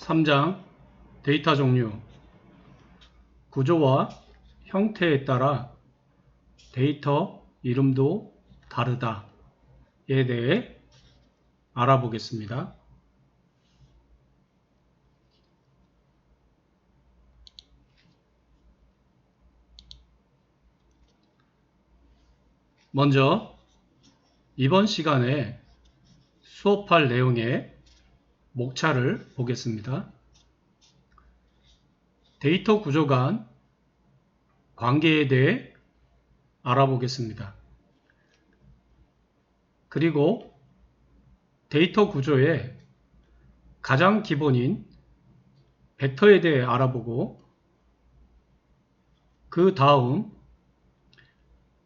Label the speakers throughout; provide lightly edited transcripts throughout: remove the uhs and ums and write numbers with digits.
Speaker 1: 3장 데이터 종류 구조와 형태에 따라 데이터 이름도 다르다에 대해 알아보겠습니다. 먼저 이번 시간에 수업할 내용의 목차를 보겠습니다. 데이터 구조 간 관계에 대해 알아보겠습니다. 그리고 데이터 구조의 가장 기본인 벡터에 대해 알아보고 그 다음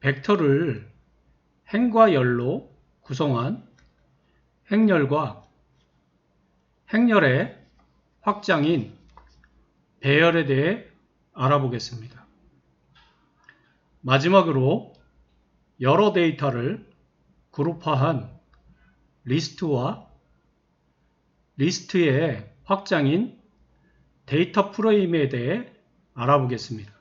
Speaker 1: 벡터를 행과 열로 구성한 행열과 행열의 확장인 배열에 대해 알아보겠습니다. 마지막으로 여러 데이터를 그룹화한 리스트와 리스트의 확장인 데이터 프레임에 대해 알아보겠습니다.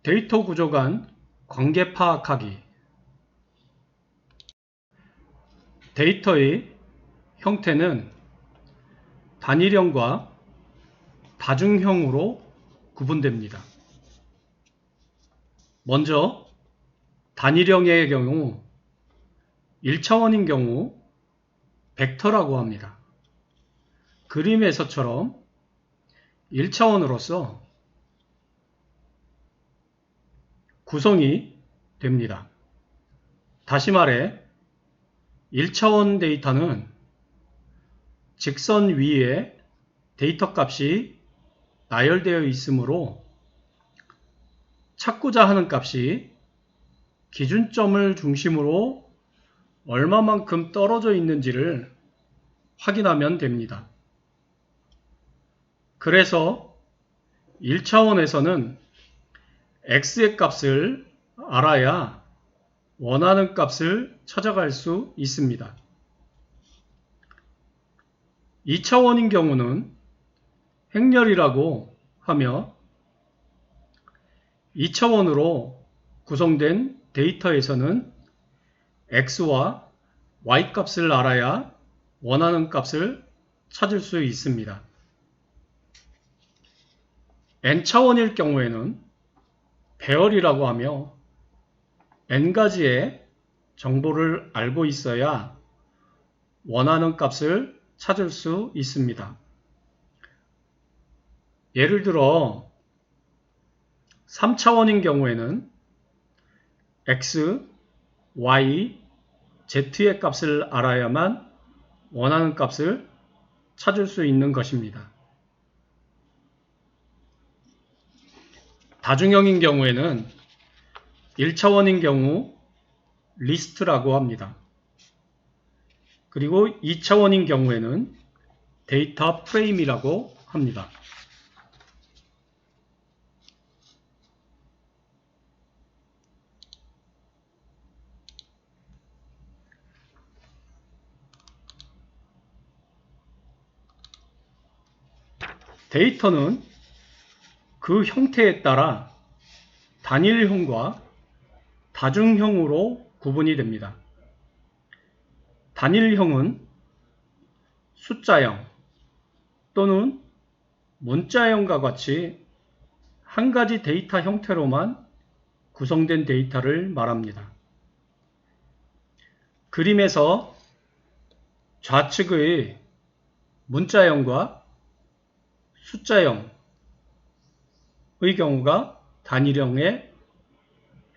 Speaker 1: 데이터 구조 간 관계 파악하기. 데이터의 형태는 단일형과 다중형으로 구분됩니다. 먼저 단일형의 경우 1차원인 경우 벡터라고 합니다. 그림에서처럼 1차원으로서 구성이 됩니다. 다시 말해 1차원 데이터는 직선 위에 데이터 값이 나열되어 있으므로 찾고자 하는 값이 기준점을 중심으로 얼마만큼 떨어져 있는지를 확인하면 됩니다. 그래서 1차원에서는 x의 값을 알아야 원하는 값을 찾아갈 수 있습니다. 2차원인 경우는 행렬이라고 하며 2차원으로 구성된 데이터에서는 x와 y 값을 알아야 원하는 값을 찾을 수 있습니다. n차원일 경우에는 배열이라고 하며 n가지의 정보를 알고 있어야 원하는 값을 찾을 수 있습니다. 예를 들어 3차원인 경우에는 x, y, z의 값을 알아야만 원하는 값을 찾을 수 있는 것입니다. 다중형인 경우에는 1차원인 경우 리스트라고 합니다. 그리고 2차원인 경우에는 데이터 프레임이라고 합니다. 데이터는 그 형태에 따라 단일형과 다중형으로 구분이 됩니다. 단일형은 숫자형 또는 문자형과 같이 한 가지 데이터 형태로만 구성된 데이터를 말합니다. 그림에서 좌측의 문자형과 숫자형의 경우가 단일형에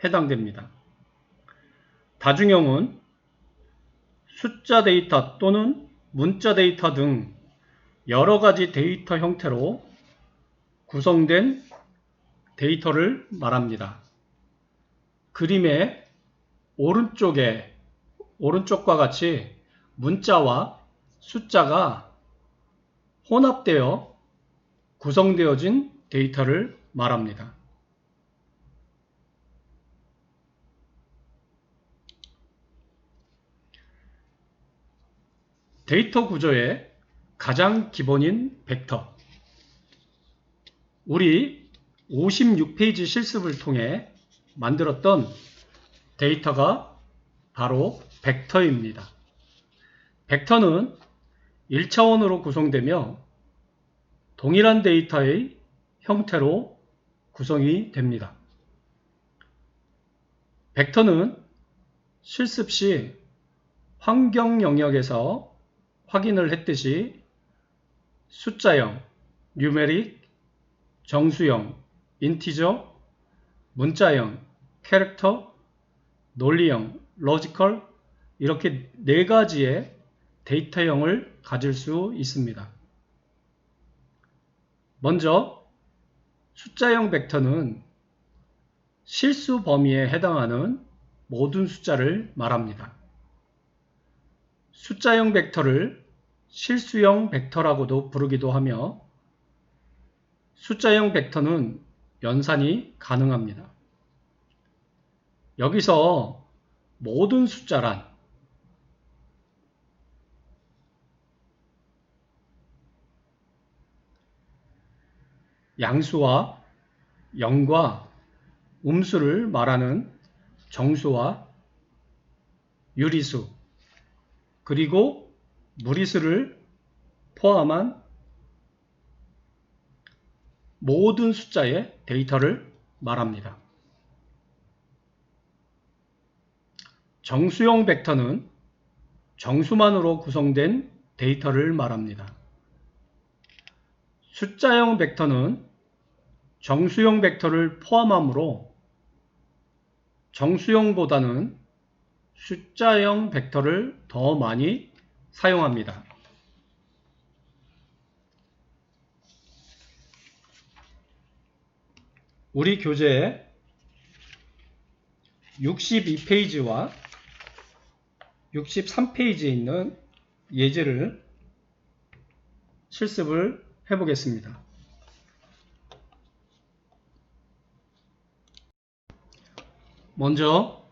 Speaker 1: 해당됩니다. 다중형은 숫자 데이터 또는 문자 데이터 등 여러 가지 데이터 형태로 구성된 데이터를 말합니다. 그림의 오른쪽과 같이 문자와 숫자가 혼합되어 구성되어진 데이터를 말합니다. 데이터 구조의 가장 기본인 벡터. 우리 56페이지 실습을 통해 만들었던 데이터가 바로 벡터입니다. 벡터는 1차원으로 구성되며 동일한 데이터의 형태로 구성이 됩니다. 벡터는 실습 시 환경 영역에서 확인을 했듯이 숫자형, 뉴메릭, 정수형, 인티저, 문자형, 캐릭터, 논리형, 로지컬 이렇게 네 가지의 데이터형을 가질 수 있습니다. 먼저 숫자형 벡터는 실수 범위에 해당하는 모든 숫자를 말합니다. 숫자형 벡터를 실수형 벡터라고도 부르기도 하며 숫자형 벡터는 연산이 가능합니다. 여기서 모든 숫자란 양수와 영과 음수를 말하는 정수와 유리수 그리고 무리수를 포함한 모든 숫자의 데이터를 말합니다. 정수형 벡터는 정수만으로 구성된 데이터를 말합니다. 숫자형 벡터는 정수형 벡터를 포함하므로 정수형보다는 숫자형 벡터를 더 많이 사용합니다. 우리 교재에 62페이지와 63페이지에 있는 예제를 실습을 해보겠습니다. 먼저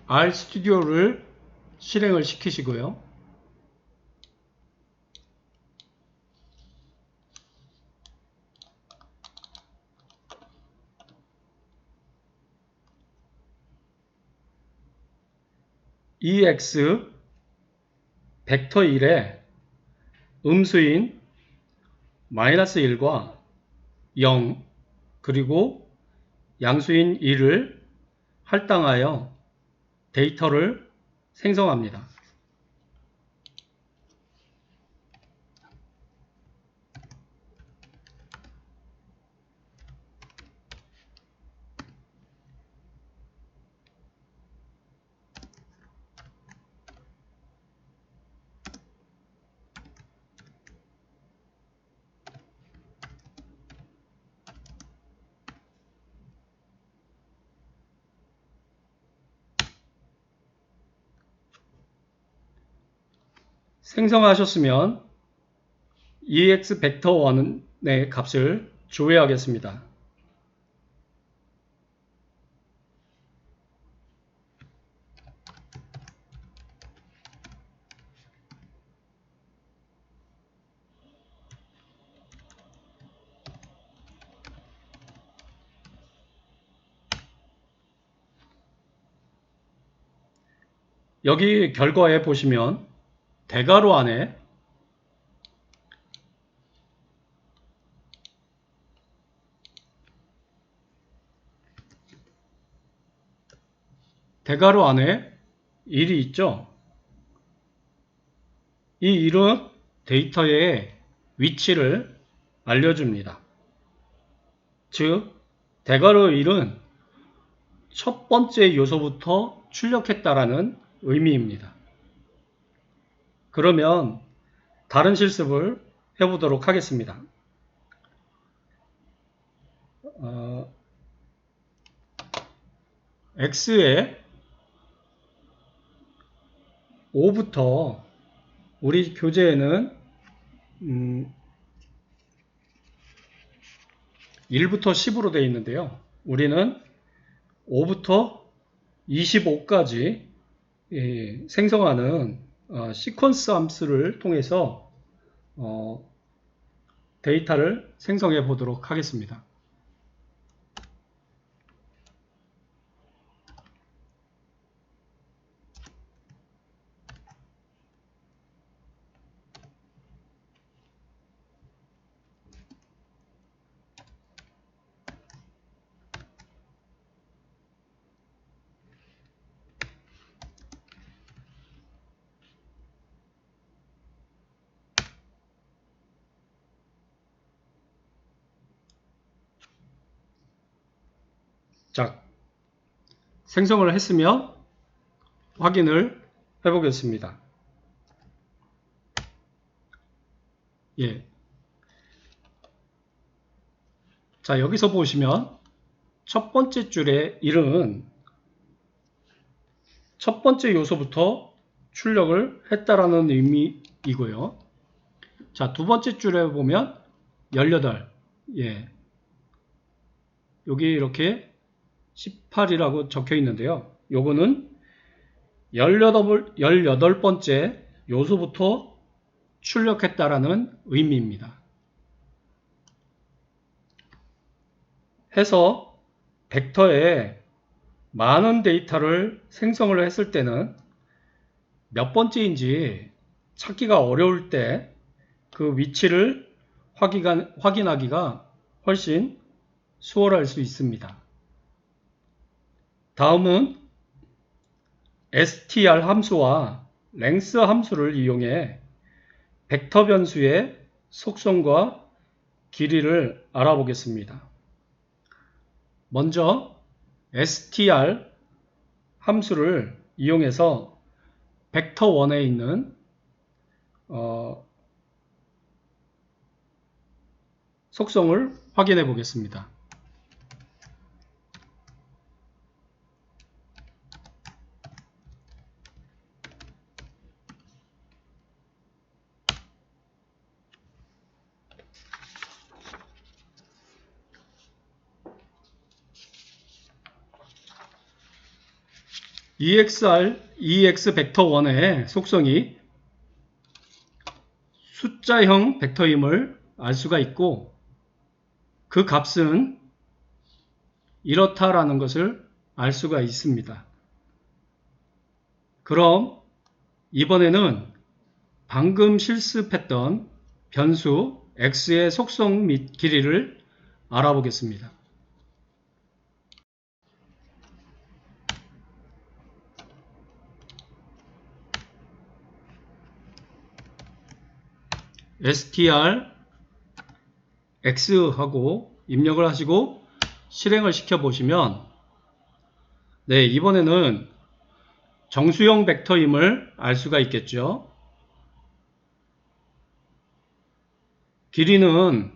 Speaker 1: RStudio를 실행을 시키시고요. EX 벡터 1에 음수인 -1과 0 그리고 양수인 1을 할당하여 데이터를 생성합니다. 생성하셨으면 EX 벡터 1의 값을 조회하겠습니다. 여기 결과에 보시면 대괄호 안에 대괄호 안에 1이 있죠. 이 1은 데이터의 위치를 알려줍니다. 즉 대괄호 1은 첫 번째 요소부터 출력했다라는 의미입니다. 그러면 다른 실습을 해보도록 하겠습니다. X에 5부터 우리 교재에는 1부터 10으로 되어 있는데요. 우리는 5부터 25까지 생성하는 시퀀스 함수를 통해서 데이터를 생성해 보도록 하겠습니다. 자, 생성을 했으며 확인을 해 보겠습니다. 예. 자, 여기서 보시면 첫 번째 줄의 1은 첫 번째 요소부터 출력을 했다라는 의미이고요. 자, 두 번째 줄에 보면 18. 예. 여기 이렇게 18이라고 적혀 있는데요. 요거는 18번째 요소부터 출력했다라는 의미입니다. 해서 벡터에 많은 데이터를 생성을 했을 때는 몇 번째인지 찾기가 어려울 때 그 위치를 확인하기가 훨씬 수월할 수 있습니다. 다음은 str 함수와 length 함수를 이용해 벡터 변수의 속성과 길이를 알아보겠습니다. 먼저 str 함수를 이용해서 벡터1에 있는 속성을 확인해 보겠습니다. EX 벡터1의 속성이 숫자형 벡터임을 알 수가 있고 그 값은 이렇다라는 것을 알 수가 있습니다. 그럼 이번에는 방금 실습했던 변수 x의 속성 및 길이를 알아보겠습니다. str x하고 입력을 하시고 실행을 시켜 보시면 네, 이번에는 정수형 벡터임을 알 수가 있겠죠. 길이는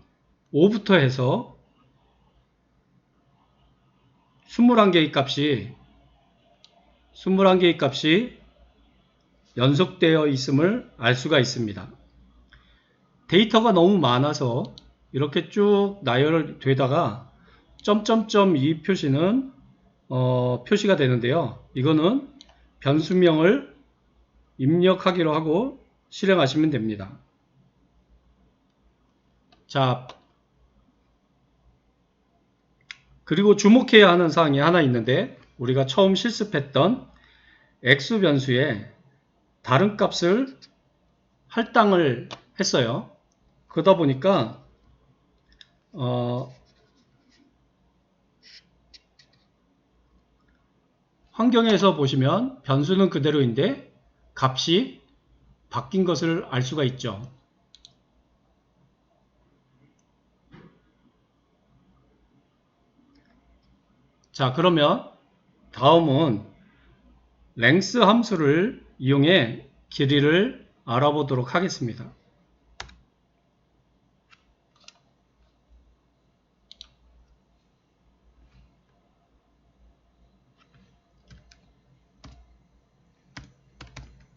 Speaker 1: 5부터 해서 21개의 값이 연속되어 있음을 알 수가 있습니다. 데이터가 너무 많아서 이렇게 쭉 나열되다가 점점점 이 표시는 표시가 되는데요. 이거는 변수명을 입력하기로 하고 실행하시면 됩니다. 자, 그리고 주목해야 하는 사항이 하나 있는데 우리가 처음 실습했던 x 변수에 다른 값을 할당을 했어요. 그러다 보니까 환경에서 보시면 변수는 그대로인데 값이 바뀐 것을 알 수가 있죠. 자, 그러면 다음은 length 함수를 이용해 길이를 알아보도록 하겠습니다.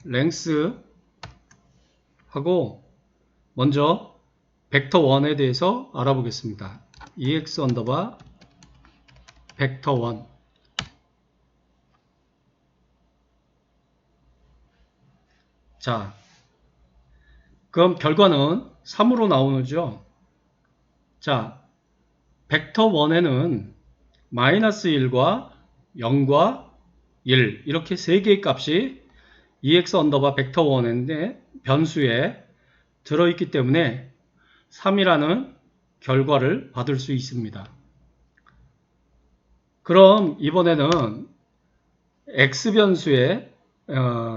Speaker 1: length 하고 먼저 벡터1에 대해서 알아보겠습니다. ex 언더바 벡터1 자, 그럼 결과는 3으로 나오죠. 자, 벡터 1에는 마이너스 1과 0과 1 이렇게 3개의 값이 EX 언더바 벡터 1인데 변수에 들어있기 때문에 3이라는 결과를 받을 수 있습니다. 그럼 이번에는 X 변수의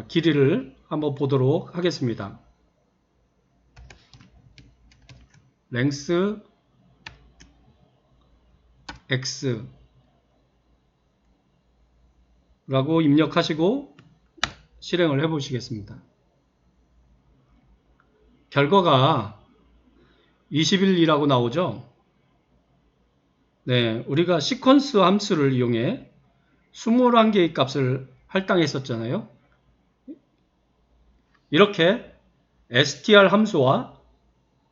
Speaker 1: 길이를 한번 보도록 하겠습니다. length X 라고 입력하시고 실행을 해 보시겠습니다. 결과가 21이라고 나오죠. 네, 우리가 시퀀스 함수를 이용해 21개의 값을 할당했었잖아요. 이렇게 str 함수와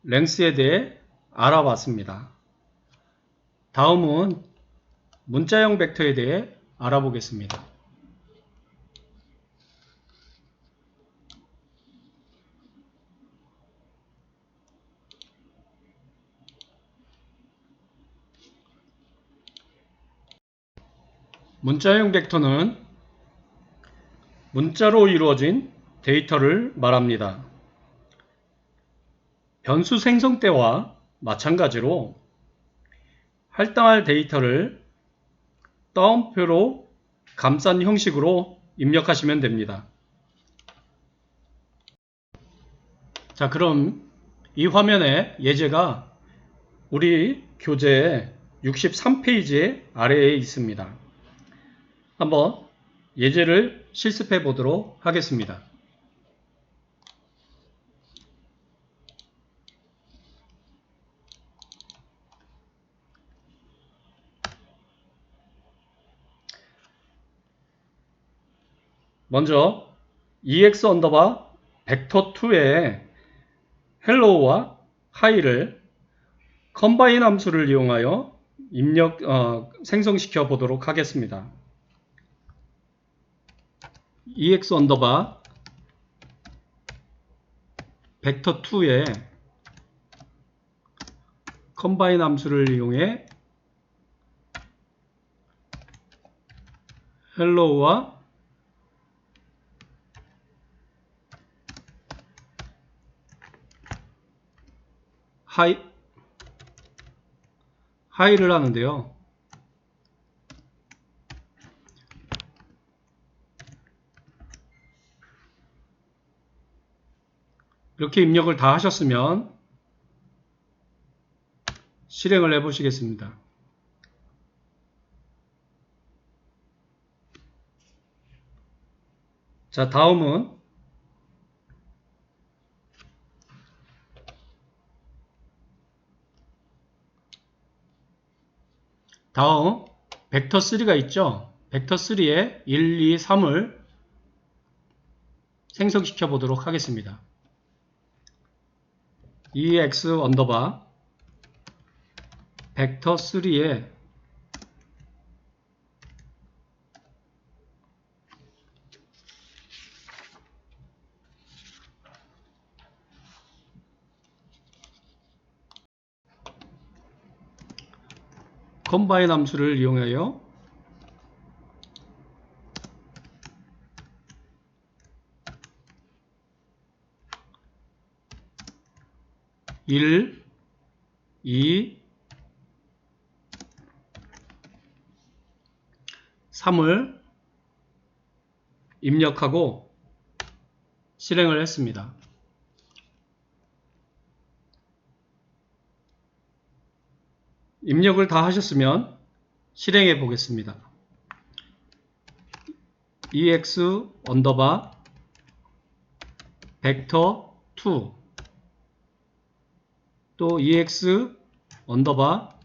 Speaker 1: length에 대해 알아봤습니다. 다음은 문자형 벡터에 대해 알아보겠습니다. 문자형 벡터는 문자로 이루어진 데이터를 말합니다. 변수 생성 때와 마찬가지로 할당할 데이터를 따옴표로 감싼 형식으로 입력하시면 됩니다. 자, 그럼 이 화면에 예제가 우리 교재 63페이지 아래에 있습니다. 한번 예제를 실습해 보도록 하겠습니다. 먼저 EX 언더바 벡터 2의 hello와 hi를 컴바인 함수를 이용하여 생성시켜 보도록 하겠습니다. EX 언더바 벡터 2의 컴바인 함수를 이용해 hello와 hi를 하는데요. 이렇게 입력을 다 하셨으면 실행을 해 보시겠습니다. 자, 다음은 벡터 3가 있죠. 벡터 3에 1, 2, 3을 생성시켜 보도록 하겠습니다. EX 언더바 벡터 3에 컴바인 함수를 이용하여 1, 2, 3을 입력하고 실행을 했습니다. 입력을 다 하셨으면 실행해 보겠습니다. EX 언더바 벡터 2 또 EX 언더바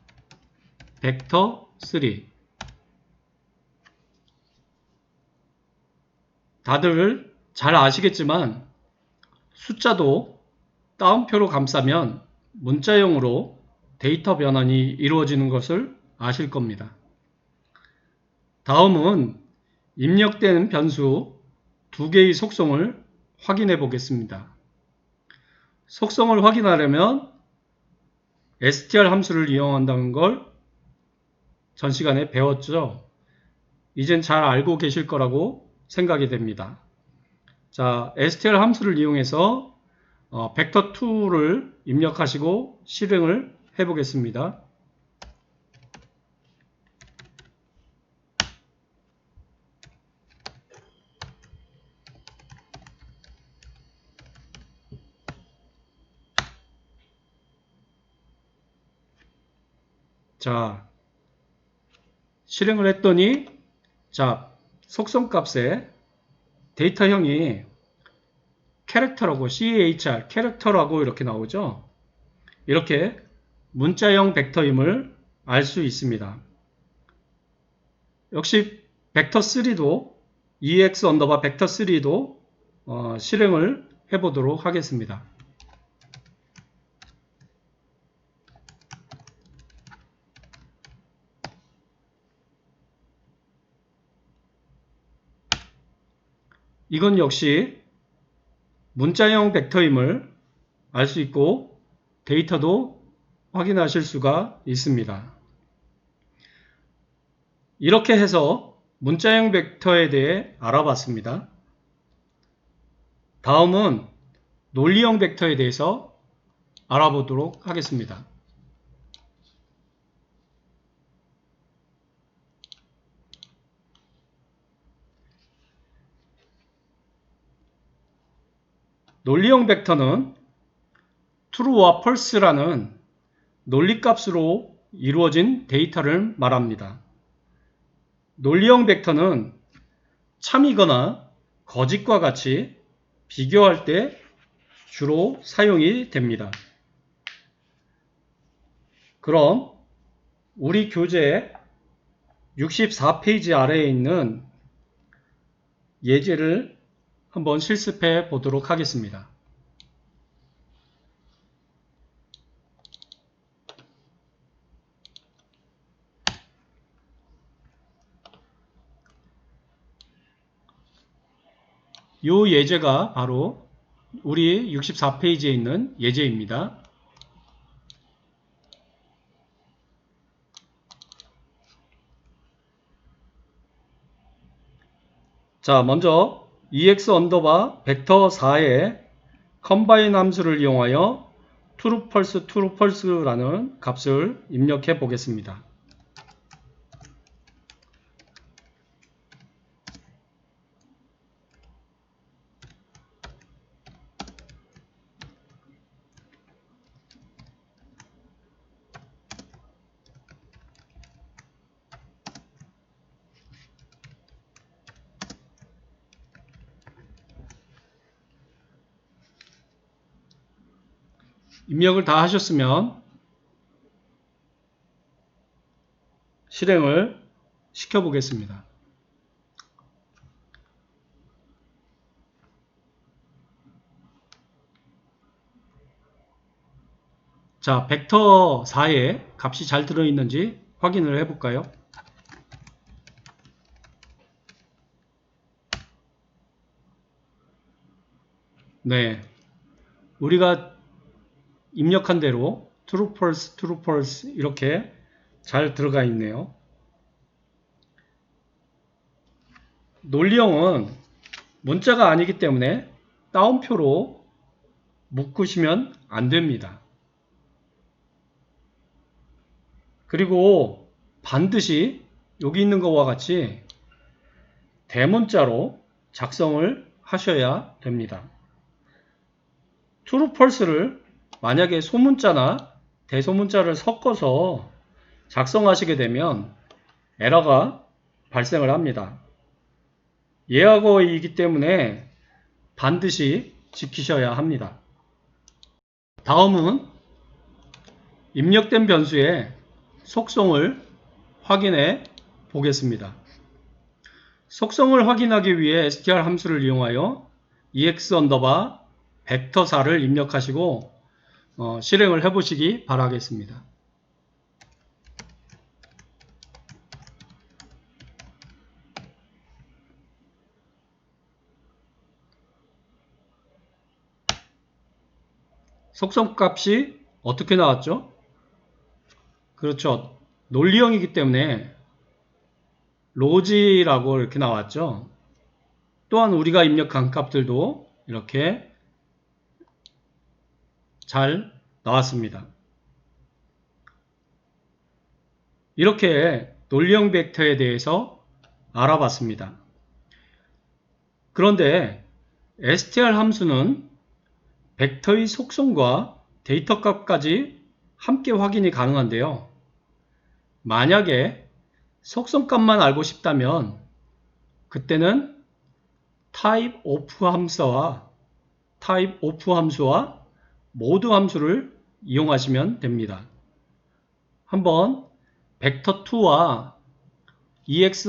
Speaker 1: 벡터 3 다들 잘 아시겠지만 숫자도 따옴표로 감싸면 문자형으로 데이터 변환이 이루어지는 것을 아실 겁니다. 다음은 입력된 변수 2개의 속성을 확인해 보겠습니다. 속성을 확인하려면 str 함수를 이용한다는 걸 전 시간에 배웠죠. 이젠 잘 알고 계실 거라고 생각이 됩니다. 자, str 함수를 이용해서 vector2를 입력하시고 실행을 해 보겠습니다. 자, 실행을 했더니 자, 속성값에 데이터형이 캐릭터라고 CHR 캐릭터라고 이렇게 나오죠. 이렇게 문자형 벡터임을 알 수 있습니다. 역시 벡터3도 EX 언더바 벡터3도 실행을 해보도록 하겠습니다. 이건 역시 문자형 벡터임을 알 수 있고 데이터도 확인하실 수가 있습니다. 이렇게 해서 문자형 벡터에 대해 알아봤습니다. 다음은 논리형 벡터에 대해서 알아보도록 하겠습니다. 논리형 벡터는 true와 false라는 논리값으로 이루어진 데이터를 말합니다. 논리형 벡터는 참이거나 거짓과 같이 비교할 때 주로 사용이 됩니다. 그럼 우리 교재 64페이지 아래에 있는 예제를 한번 실습해 보도록 하겠습니다. 이 예제가 바로 우리 64페이지에 있는 예제입니다. 자, 먼저 EX 언더바 벡터 4의 컴바인 함수를 이용하여 true false라는 값을 입력해 보겠습니다. 입력을 다 하셨으면 실행을 시켜 보겠습니다. 자, 벡터 4에 값이 잘 들어있는지 확인을 해볼까요? 네, 우리가 입력한 대로 true, false 이렇게 잘 들어가 있네요. 논리형은 문자가 아니기 때문에 따옴표로 묶으시면 안 됩니다. 그리고 반드시 여기 있는 것과 같이 대문자로 작성을 하셔야 됩니다. true, false를 만약에 소문자나 대소문자를 섞어서 작성하시게 되면 에러가 발생을 합니다. 예하거이기 때문에 반드시 지키셔야 합니다. 다음은 입력된 변수의 속성을 확인해 보겠습니다. 속성을 확인하기 위해 str 함수를 이용하여 ex 언더바 벡터4를 입력하시고 실행을 해보시기 바라겠습니다. 속성값이 어떻게 나왔죠? 그렇죠. 논리형이기 때문에 로지라고 이렇게 나왔죠. 또한 우리가 입력한 값들도 이렇게 잘 나왔습니다. 이렇게 논리형 벡터에 대해서 알아봤습니다. 그런데 str 함수는 벡터의 속성과 데이터 값까지 함께 확인이 가능한데요. 만약에 속성값만 알고 싶다면 그때는 typeof 함수와 mode 함수를 이용하시면 됩니다. 한번 벡터2와 EX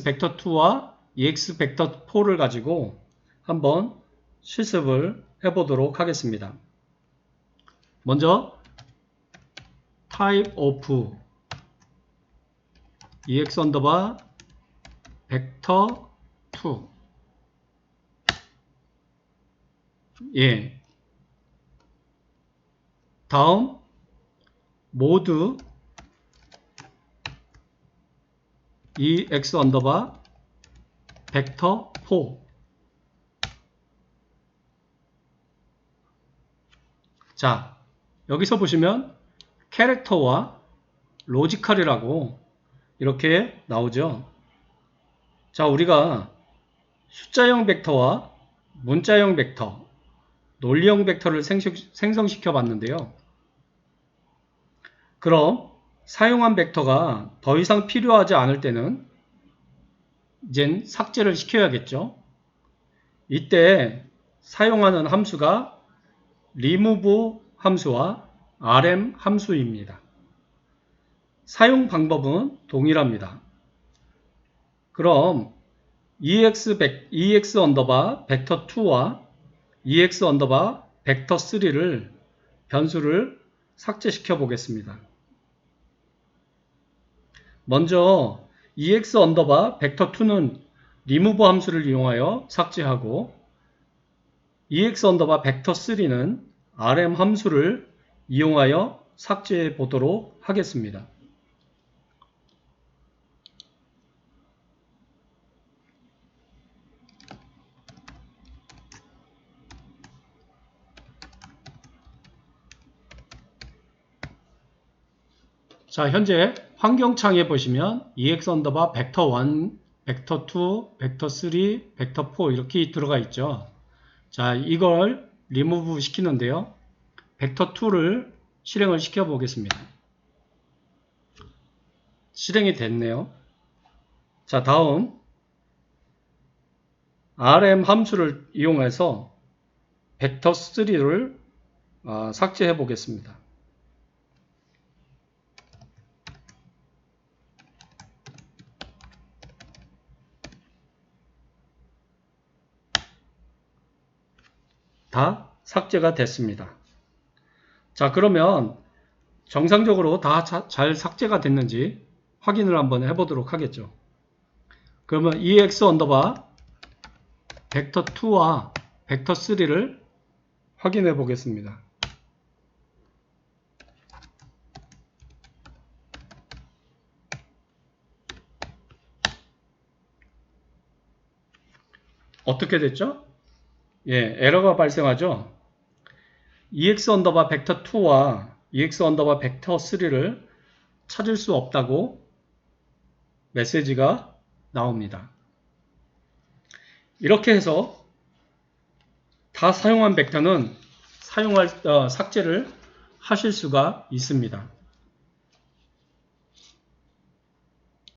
Speaker 1: 벡터2와 EX 벡터4를 가지고 한번 실습을 해보도록 하겠습니다. 먼저 typeof EX 언더바 벡터2 예. 다음 mode EX 언더바 벡터4 자, 여기서 보시면 캐릭터와 로지컬이라고 이렇게 나오죠. 자, 우리가 숫자형 벡터와 문자형 벡터, 논리형 벡터를 생성시켜 봤는데요. 그럼 사용한 벡터가 더 이상 필요하지 않을 때는 이젠 삭제를 시켜야겠죠. 이때 사용하는 함수가 remove 함수와 rm 함수입니다. 사용 방법은 동일합니다. 그럼 EX 언더바 벡터2와 EX 언더바 벡터3를 변수를 삭제시켜 보겠습니다. 먼저 EX 언더바 벡터2는 remove 함수를 이용하여 삭제하고 EX 언더바 벡터3는 rm 함수를 이용하여 삭제해 보도록 하겠습니다. 자, 현재 환경창에 보시면 EX 언더바 벡터1, 벡터2, 벡터3, 벡터4 이렇게 들어가 있죠. 자, 이걸 리무브 시키는데요. 벡터2를 실행을 시켜 보겠습니다. 실행이 됐네요. 자, 다음 rm 함수를 이용해서 벡터3를 삭제해 보겠습니다. 다 삭제가 됐습니다. 자, 그러면 정상적으로 다 잘 삭제가 됐는지 확인을 한번 해보도록 하겠죠. 그러면 EX 언더바 벡터2와 벡터3를 확인해 보겠습니다. 어떻게 됐죠? 예, 에러가 발생하죠. EX 언더바 벡터2와 EX 언더바 벡터3를 찾을 수 없다고 메시지가 나옵니다. 이렇게 해서 다 사용한 벡터는 삭제를 하실 수가 있습니다.